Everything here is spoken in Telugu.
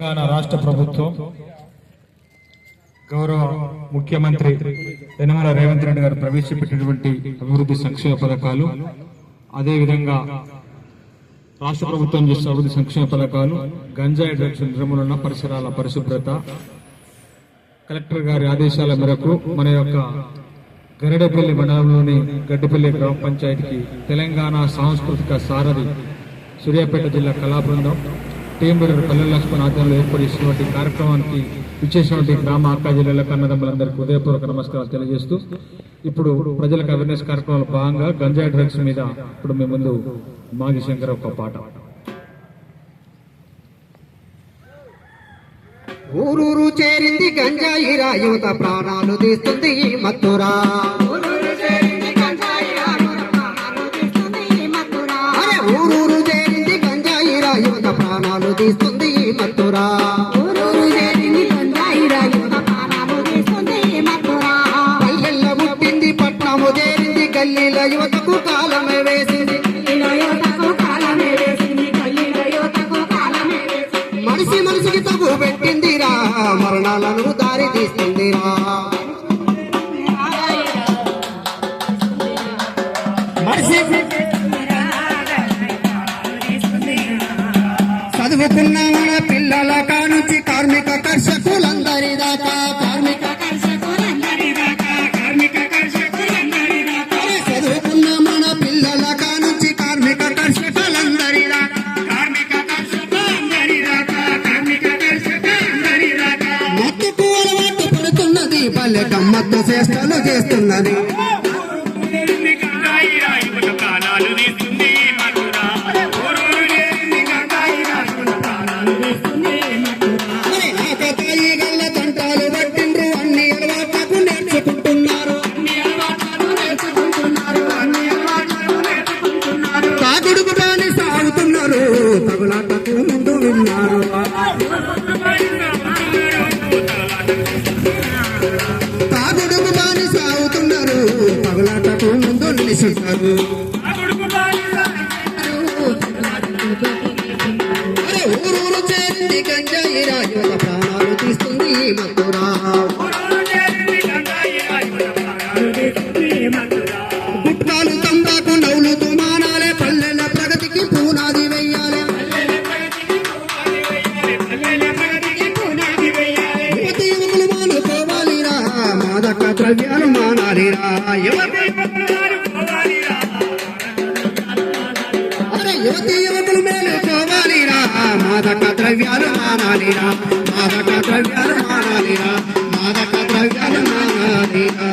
తెలంగాణ రాష్ట్ర ప్రభుత్వం గౌరవ ముఖ్యమంత్రి యనమల రేవంత్ రెడ్డి గారు ప్రవేశపెట్టినటువంటి అభివృద్ధి సంక్షేమ పథకాలు, అదేవిధంగా రాష్ట్ర ప్రభుత్వం చేసే అభివృద్ధి సంక్షేమ పథకాలు, గంజాయి డ్రగ్స్ నిర్మూలన, పరిసరాల పరిశుభ్రత, కలెక్టర్ గారి ఆదేశాల మేరకు మన యొక్క గరిడపల్లి మండలంలోని గడ్డిపల్లి గ్రామ పంచాయతీకి తెలంగాణ సాంస్కృతిక సారథి సూర్యాపేట జిల్లా కళా బృందం టీం లీడర్ పల్లె లక్ష్మణ్ ఆధ్వర్యంలో ఏర్పాటు చేసినటువంటి కార్యక్రమానికి విచ్చేసినటువంటి గ్రామ అక్క జిల్లాలకు అన్నదమ్ములందరికీ ఉదయపూర్వక నమస్కారాలు తెలియజేస్తూ, ఇప్పుడు ప్రజలకు అవేర్నెస్ కార్యక్రమంలో భాగంగా గంజాయి డ్రగ్స్ మీద ఇప్పుడు మీ ముందు మాగి శంకర్ ఒక పాట. ఊరూరు చేరింది గంజాయి రా, యువత ప్రాణాలు తీస్తుంది ఈ మత్తురా. అరే ఊరూరు చేరింది గంజాయి రా, యువత ప్రాణాలు తీస్తుంది ఈ మత్తురా. పల్లెల్లో పుట్టింది పట్నము చేరింది, గల్లీల యువతకు కాలమే వేసింది. మనిషి మనిషికి తగు పెట్టిందిరా, మరణాలను దారి తీస్తుందిరా. మనిషి చదువుకున్న మన పిల్లల కానుంచి కార్మిక కర్షకులందరి దాకా, చదువుకున్న మన పిల్లల కానుంచి కార్మిక కర్షకులందరి మత్తుకు అలవాటు పడుతున్నది, పల్లె గమ్మత్తు చేష్టలు చేస్తున్నది. తగులాటకు ముందు విన్నారు, తాగుడుకు బాని సాగుతున్నారు, తగులాటకు ముందు నిలుచుంటారు. అరే ఊరూరు చేరింది గంజాయి రా, యువత ప్రాణాలు తీస్తుంది ఈ మత్తురా. గుట్కాలు తంబాకు నవ్వులుతూ మానాలే, పల్లెల ప్రగతికి పునాది వెయ్యాలి. యువతి యువకులు మానుకోవాలిరా, మాదక ద్రవ్యాలు మానాలిరా. అరే యువతి యువకులు మేలుకోవాలిరా, మాదక ద్రవ్యాలు మానాలిరా, మాదక ద్రవ్యాలు మానాలిరా, మాదక ద్రవ్యాలు మానాలిరా.